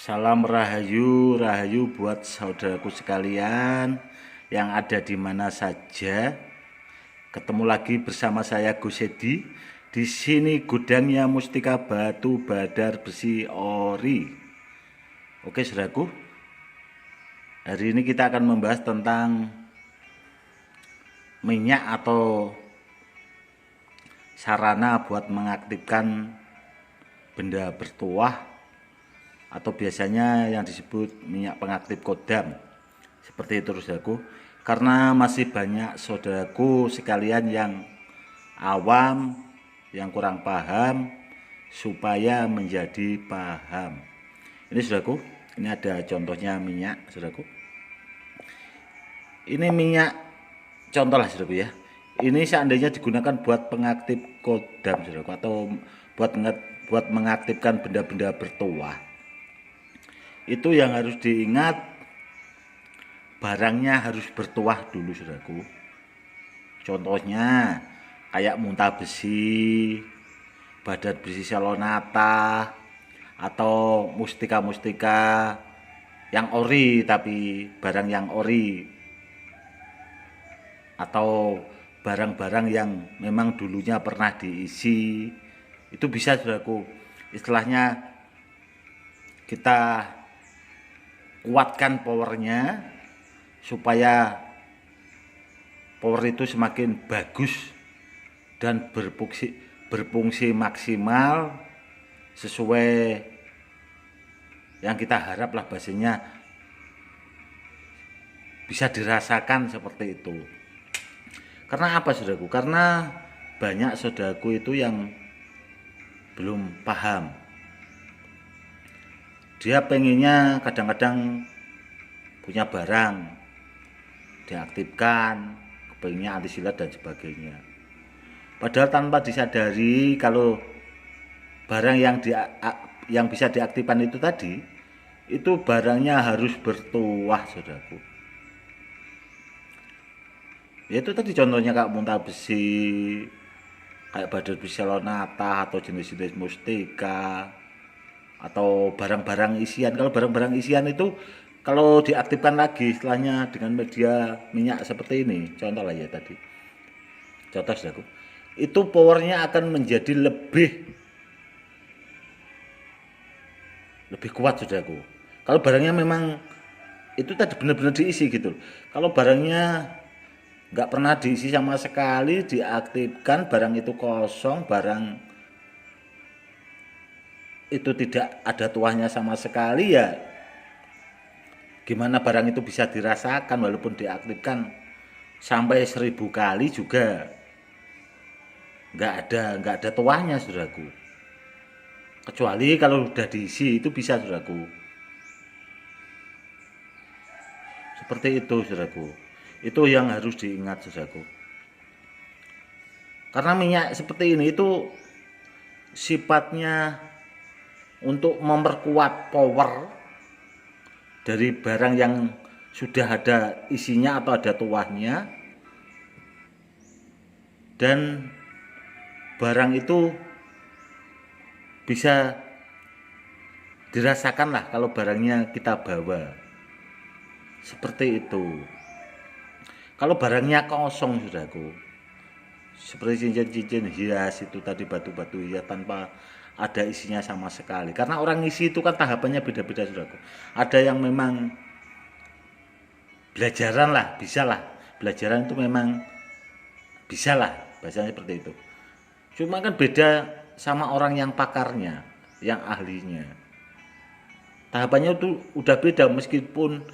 Salam rahayu, rahayu buat saudaraku sekalian yang ada di mana saja. Ketemu lagi bersama saya Gus Edi. Di sini gudangnya Mustika Batu Badar Besi Ori. Oke, saudaraku. Hari ini kita akan membahas tentang minyak atau sarana buat mengaktifkan benda bertuah atau biasanya yang disebut minyak pengaktif kodam. Seperti itu, saudaraku. Karena masih banyak saudaraku sekalian yang awam, yang kurang paham, supaya menjadi paham. Ini saudaraku, ini ada contohnya minyak, saudaraku. Ini minyak contoh lah, saudaraku ya. Ini seandainya digunakan buat pengaktif kodam, saudaraku, atau buat mengaktifkan benda-benda bertuah. Itu yang harus diingat, barangnya harus bertuah dulu, saudaraku. Contohnya kayak muntah besi, badar besi selonata, atau mustika-mustika yang ori, tapi barang yang ori, atau barang-barang yang memang dulunya pernah diisi. Itu bisa, saudaraku, istilahnya kita kuatkan powernya supaya power itu semakin bagus dan berfungsi maksimal sesuai yang kita harap lah, bahasanya bisa dirasakan seperti itu. Karena apa, saudaraku? Karena banyak saudaraku itu yang belum paham. Dia pengennya kadang-kadang punya barang, diaktifkan, kepengennya anti silat dan sebagainya. Padahal tanpa disadari kalau barang yang bisa diaktifkan itu tadi, itu barangnya harus bertuah, saudaraku. Ya itu tadi contohnya kayak muntah besi, kayak badar besi selonata atau jenis-jenis mustika, atau barang-barang isian. Kalau barang-barang isian itu kalau diaktifkan lagi istilahnya dengan media minyak seperti ini, contoh lah ya tadi, contoh, saudaraku, itu powernya akan menjadi lebih kuat, saudaraku. Kalau barangnya memang itu tadi benar-benar diisi gitu. Kalau barangnya nggak pernah diisi sama sekali, diaktifkan, barang itu kosong, barang itu tidak ada tuahnya sama sekali, ya gimana barang itu bisa dirasakan walaupun diaktifkan sampai 1000 kali juga nggak ada tuahnya, saudaraku. Kecuali kalau udah diisi, itu bisa, saudaraku. Seperti itu, saudaraku. Itu yang harus diingat, saudaraku. Karena minyak seperti ini itu sifatnya untuk memperkuat power dari barang yang sudah ada isinya atau ada tuahnya, dan barang itu bisa dirasakan lah kalau barangnya kita bawa. Seperti itu. Kalau barangnya kosong, saudaraku, seperti cincin-cincin hias itu tadi, batu-batu hias tanpa ada isinya sama sekali. Karena orang isi itu kan tahapannya beda-beda, saudaraku. Ada yang memang belajaran lah, bisa lah. Belajaran itu memang bisa lah, bahasanya seperti itu. Cuma kan beda sama orang yang pakarnya, yang ahlinya. Tahapannya itu udah beda, meskipun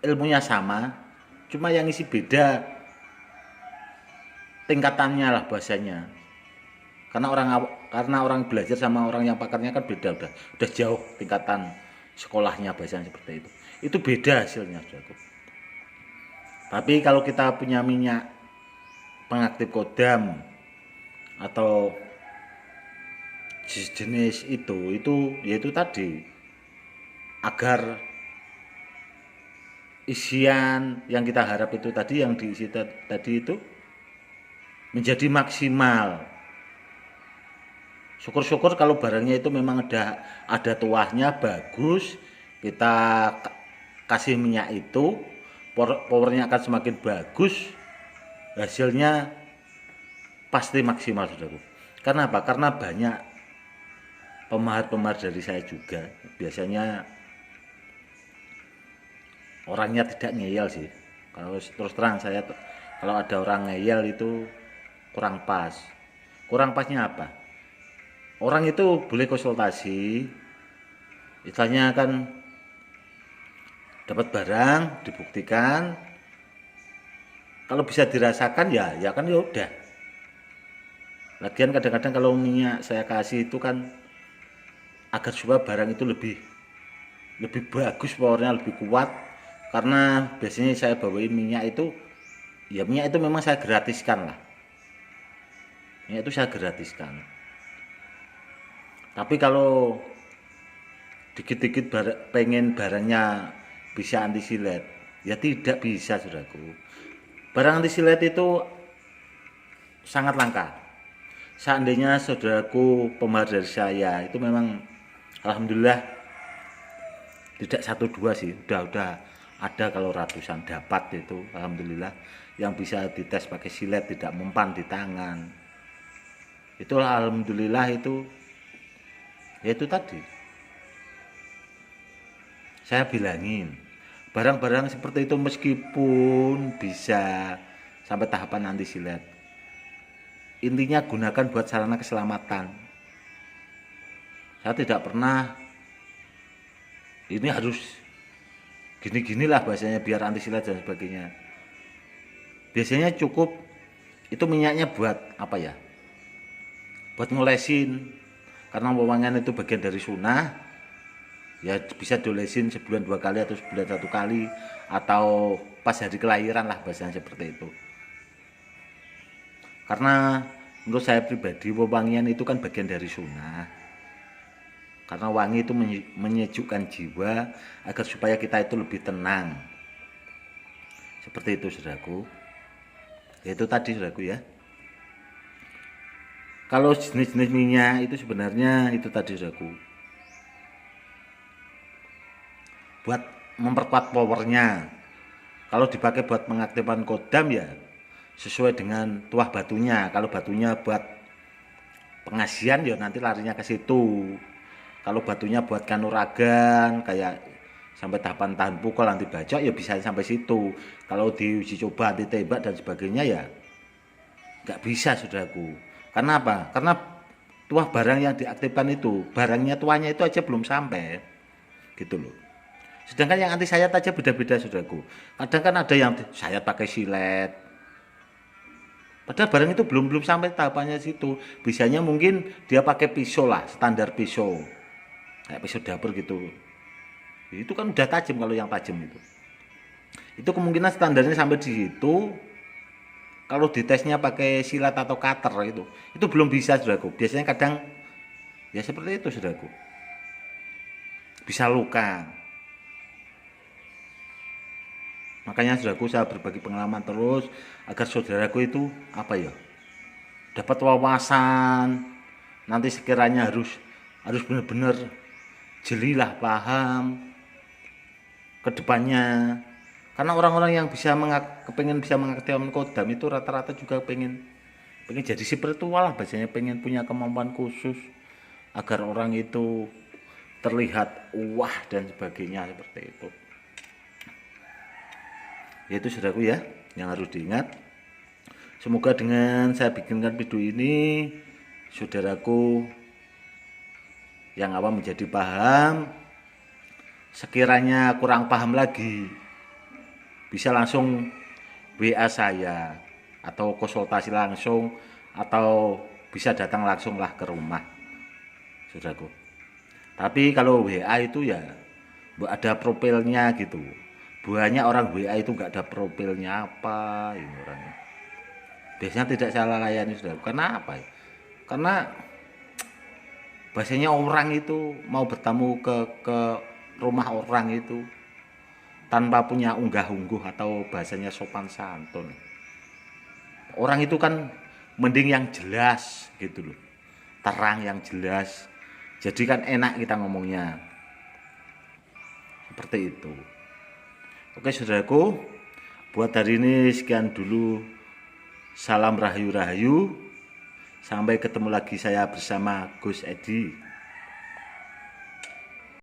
ilmunya sama, cuma yang isi beda tingkatannya lah, bahasanya. Karena orang belajar sama orang yang pakarnya kan beda, udah jauh tingkatan sekolahnya, bahasanya seperti itu. Itu beda hasilnya, saudaraku. Tapi kalau kita punya minyak pengaktif kodam atau jenis itu yaitu tadi, agar isian yang kita harap itu tadi, yang diisi tadi itu menjadi maksimal, Syukur-syukur kalau barangnya itu memang ada tuahnya bagus, kita kasih minyak itu, powernya akan semakin bagus, hasilnya pasti maksimal saudaraku. Karena apa? Karena banyak pemahat-pemahat dari saya juga biasanya orangnya tidak ngeyel sih. Kalau terus terang saya, kalau ada orang ngeyel itu kurang pas. Kurang pasnya apa? Orang itu boleh konsultasi, istilahnya kan dapat barang, dibuktikan, kalau bisa dirasakan ya kan ya udah. Lagian kadang-kadang kalau minyak saya kasih itu kan agar supaya barang itu lebih bagus, powernya lebih kuat, karena biasanya saya bawain minyak itu, ya minyak itu memang saya gratiskan lah, minyak itu saya gratiskan. Tapi kalau dikit-dikit pengen barangnya bisa anti silet, ya tidak bisa saudaraku. Barang anti silet itu sangat langka. Seandainya saudaraku pemahat dari saya itu memang alhamdulillah tidak 1 2 sih, udah ada kalau ratusan dapat itu alhamdulillah, yang bisa dites pakai silet tidak mempan di tangan. Itulah alhamdulillah itu. Ya itu tadi saya bilangin, barang-barang seperti itu meskipun bisa sampai tahapan anti silet, intinya gunakan buat sarana keselamatan. Saya tidak pernah ini harus gini-ginilah bahasanya biar anti silet dan sebagainya. Biasanya cukup itu minyaknya buat apa ya, buat ngolesin, karena wewangian itu bagian dari sunnah, ya bisa diolesin sebulan 2 kali atau sebulan 1 kali, atau pas hari kelahiran lah bahasanya seperti itu. Karena menurut saya pribadi wewangian itu kan bagian dari sunnah, karena wangi itu menyejukkan jiwa agar supaya kita itu lebih tenang. Seperti itu saudaraku. Itu tadi saudaraku ya. Kalau jenis-jenis minyak itu sebenarnya itu tadi saudaraku, buat memperkuat powernya. Kalau dipakai buat pengaktifan kodam ya sesuai dengan tuah batunya. Kalau batunya buat pengasian ya nanti larinya ke situ. Kalau batunya buat kanuragan kayak sampai tahapan tahan pukul anti bacok ya bisa sampai situ. Kalau diuji coba anti tembak dan sebagainya ya nggak bisa saudaraku. Karena apa? Karena tuah barang yang diaktifkan itu, barangnya tuanya itu aja belum sampai, gitu loh. Sedangkan yang anti sayat aja beda-beda saudaraku. Kadang kan ada yang sayat pakai silet, padahal barang itu belum sampai tahapannya situ. Bisanya mungkin dia pakai pisau lah, standar pisau, kayak pisau dapur gitu. Itu kan udah tajam kalau yang tajam itu. Itu kemungkinan standarnya sampai di situ. Kalau ditesnya pakai silat atau cutter itu belum bisa saudaraku. Biasanya kadang ya seperti itu saudaraku, bisa luka. Makanya saudaraku saya berbagi pengalaman terus agar saudaraku itu apa ya, dapat wawasan. Nanti sekiranya harus benar-benar jelilah paham ke depannya. Karena orang-orang yang kepengen bisa mengaktifkan kodam itu rata-rata juga pengen jadi spiritual lah bahasanya, pengen punya kemampuan khusus agar orang itu terlihat wah dan sebagainya seperti itu. Yaitu saudaraku ya yang harus diingat. Semoga dengan saya bikinkan video ini saudaraku yang awam menjadi paham. Sekiranya kurang paham lagi bisa langsung WA saya atau konsultasi langsung, atau bisa datang langsung lah ke rumah saudaraku. Tapi kalau WA itu ya ada profilnya gitu. Banyak orang WA itu nggak ada profilnya apa ini orangnya. Biasanya tidak salah layani saudaraku. Karena apa ya? Karena bahasanya orang itu mau bertamu ke rumah orang itu tanpa punya unggah-ungguh atau bahasanya sopan santun. Orang itu kan mending yang jelas gitu loh. terang, yang jelas. Jadi kan enak kita ngomongnya. Seperti itu. Oke saudaraku, buat hari ini sekian dulu. Salam rahayu-rahayu. Sampai ketemu lagi saya bersama Gus Edi.